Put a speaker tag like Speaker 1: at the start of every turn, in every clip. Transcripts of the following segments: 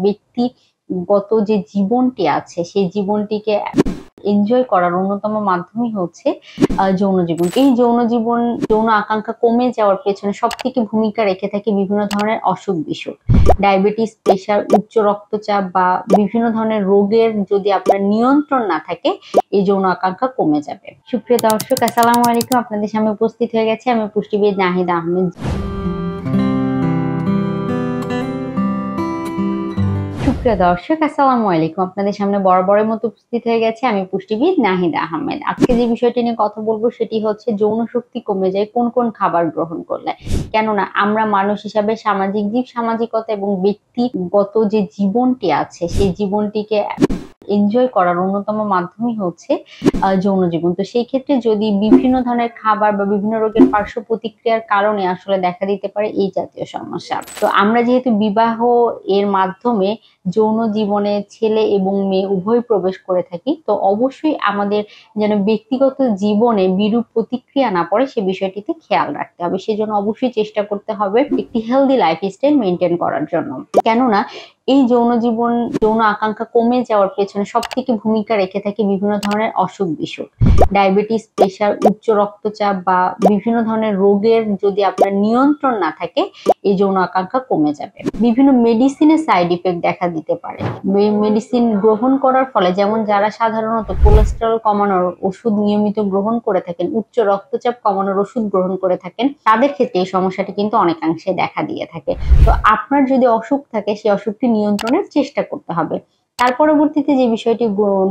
Speaker 1: ব্যক্তিগত যে জীবনটি আছে সেই জীবনটিকে এনজয় করার অন্যতম মাধ্যমই হচ্ছে যৌন জীবন। এই যৌন আকাঙ্ক্ষা কমে যাওয়ার পেছনে সবথেকে ভূমিকা রেখে থাকে বিভিন্ন ধরনের অসুখ বিসুখ, ডায়াবেটিস, প্রেশার, উচ্চ রক্তচাপ বা বিভিন্ন ধরনের রোগের যদি আপনার নিয়ন্ত্রণ না থাকে এই যৌন আকাঙ্ক্ষা কমে যাবে। সুপ্রিয় দর্শক, আসসালামু আলাইকুম। আপনাদের সামনে উপস্থিত হয়ে গেছে আমি পুষ্টিবিদ নাহিদা আহমেদ। সুপ্রিয় দর্শক, আসসালামু আলাইকুম। আপনাদের সামনে বরাবরের মতো উপস্থিত হয়ে গেছে আমি পুষ্টিবিদ নাহিদা আহমেদ। আজকে যে বিষয়টি নিয়ে কথা বলবো সেটি হচ্ছে যৌন শক্তি কমে যায় কোন কোন খাবার গ্রহণ করলে। কেননা আমরা মানুষ হিসাবে সামাজিক জীব, সামাজিকতা এবং ব্যক্তিগত যে জীবনটি আছে সেই জীবনটিকে এনজয় করার অন্যতম মাধ্যমই হচ্ছে যৌন জীবন। তো সেই ক্ষেত্রে যদি বিভিন্ন ধরনের খাবার বা বিভিন্ন রোগের পার্শ্ব প্রতিক্রিয়ার কারণে আসলে দেখা দিতে পারে এই জাতীয় সমস্যা। তো আমরা যেহেতু বিবাহ এর মাধ্যমে যৌন জীবনে ছেলে এবং মেয়ে উভয় প্রবেশ করে থাকি, তো অবশ্যই আমাদের যেন ব্যক্তিগত জীবনে বিরূপ প্রতিক্রিয়া না পড়ে সে বিষয়টিতে খেয়াল রাখতে হবে। সেজন্য অবশ্যই চেষ্টা করতে হবে একটি হেলদি লাইফস্টাইল মেনটেন করার জন্য। কেননা এই যৌন আকাঙ্ক্ষা কমে যাওয়ার পেছনে সবথেকে ভূমিকা রেখে থাকে বিভিন্ন ধরনের অসুখ বিসুখ, ডায়াবেটিস, প্রেশার, উচ্চ রক্তচাপ বা বিভিন্ন ধরনের রোগের যদি আপনার নিয়ন্ত্রণ না থাকে এই যৌন আকাঙ্ক্ষা কমে যাবে। বিভিন্ন মেডিসিনের সাইড ইফেক্ট দেখা দিতে পারে। মেডিসিন গ্রহণ করার ফলে, যেমন যারা সাধারণত কোলেস্টেরল কমানোর ওষুধ নিয়মিত গ্রহণ করে থাকেন, উচ্চ রক্তচাপ কমানোর ওষুধ গ্রহণ করে থাকেন, তাদের ক্ষেত্রে এই সমস্যাটি কিন্তু অনেকাংশে দেখা দিয়ে থাকে। তো আপনার যদি অসুখ থাকে সেই অসুখটি নিয়ন্ত্রণের চেষ্টা করতে হবে। তার পরবর্তীতে যে বিষয়টি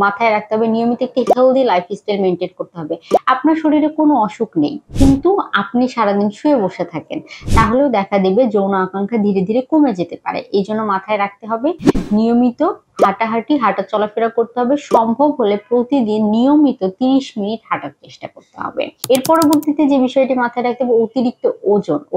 Speaker 1: মাথায় রাখতে হবে, নিয়মিত একটি হেলদি লাইফস্টাইল মেনটেন করতে হবে। আপনার শরীরে কোনো অসুখ নেই কিন্তু আপনি সারাদিন শুয়ে বসে থাকেন, তাহলেও দেখা দেবে যৌন আকাঙ্ক্ষা ধীরে ধীরে কমে যেতে পারে। এই জন্য মাথায় রাখতে হবে নিয়মিত হাঁটা চলাফেরা করতে হবে। সম্ভব হলে প্রতিদিন নিয়মিত 30 মিনিট হাঁটার চেষ্টা করতে হবে। এর পরবর্তীতে যে বিষয়টি মাথায় রাখতে হবে,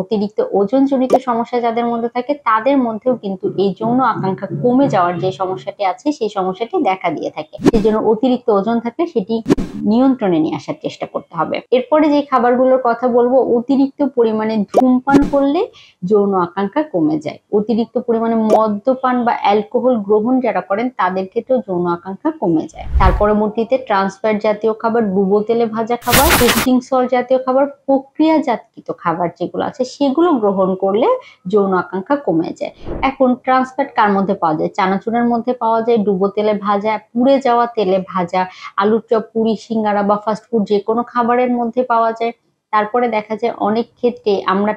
Speaker 1: অতিরিক্ত ওজন জনিত সমস্যা যাদের মধ্যে থাকে তাদের মধ্যেও কিন্তু এই যৌন আকাঙ্ক্ষা কমে যাওয়ার যে সমস্যাটি আছে সেই সমস্যাটি দেখা দিয়ে থাকে। সেই জন্য অতিরিক্ত ওজন থাকলে সেটি নিয়ন্ত্রণে নিয়ে আসার চেষ্টা করতে হবে। এরপরে যে খাবারগুলোর কথা বলবো, অতিরিক্ত পরিমাণে ধূমপান করলে যৌন আকাঙ্ক্ষা কমে যায়। অতিরিক্ত পরিমাণে মদ্যপান বা অ্যালকোহল গ্রহণ যারা করেন তাদের ক্ষেত্রেও যৌন আকাঙ্ক্ষা কমে যায়। তার পরবর্তীতে ট্রান্সফ্যাট জাতীয় খাবার, ডুবো তেলে ভাজা খাবার, টেস্টিং সল্ট জাতীয় খাবার, প্রক্রিয়াজাতকৃত খাবার যেগুলো আছে সেগুলো গ্রহণ করলে যৌন আকাঙ্ক্ষা কমে যায়। এখন ট্রান্সফ্যাট কার মধ্যে পাওয়া যায়? চানাচুরের মধ্যে পাওয়া যায়, ডুবো তেলে ভাজা, পুড়ে যাওয়া তেলে ভাজা, আলুর চপ, পুরি, সিঙ্গারা বা ফাস্টফুড যে কোনো খাবারের মধ্যে পাওয়া যায়। তারপরে দেখা যায় অনেক ক্ষেত্রে আমরা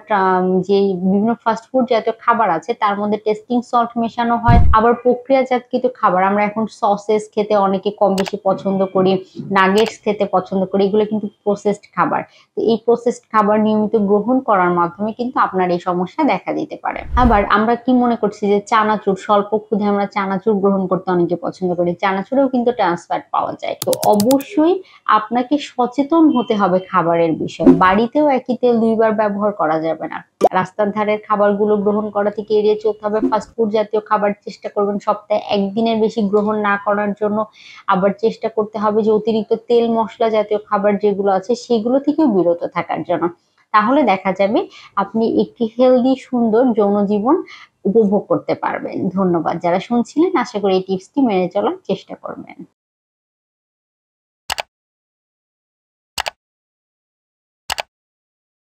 Speaker 1: যে বিভিন্ন ফাস্টফুড জাতীয় খাবার আছে তার মধ্যে টেস্টিং সল্ট মেশানো হয়। আবার প্রক্রিয়াজাতকৃত খাবার, আমরা এখন সসেস খেতে অনেকে কম বেশি পছন্দ করি, নাগেটস খেতে পছন্দ করি, এগুলো কিন্তু প্রসেসড খাবার। তো এই প্রসেসড খাবার নিয়মিত গ্রহণ করার মাধ্যমে কিন্তু আপনার এই সমস্যা দেখা দিতে পারে। আবার আমরা কি মনে করছি যে চানাচুর, স্বল্প ক্ষুধে আমরা চানাচুর গ্রহণ করতে অনেকে পছন্দ করি, চানাচুরেও কিন্তু ট্রান্সফ্যাট পাওয়া যায়। তো অবশ্যই আপনাকে সচেতন হতে হবে খাবারের বিষয়ে। বাড়িতেও একই তেল দুইবার ব্যবহার করা যাবে না। রাস্তার ধারের খাবারগুলো গ্রহণ করা থেকে এড়িয়ে চলতে হবে। ফাস্টফুড জাতীয় খাবার চেষ্টা করবেন সপ্তাহে একদিনের বেশি গ্রহণ না করার জন্য। আবার চেষ্টা করতে হবে যে অতিরিক্ত তেল মশলা জাতীয় খাবার যেগুলো আছে সেগুলো থেকেও বিরত থাকার জন্য। তাহলে দেখা যাবে আপনি একটি হেলদি সুন্দর যৌন জীবন উপভোগ করতে পারবেন। ধন্যবাদ যারা শুনছিলেন, আশা করি এই টিপসটি মেনে চলার চেষ্টা করবেন।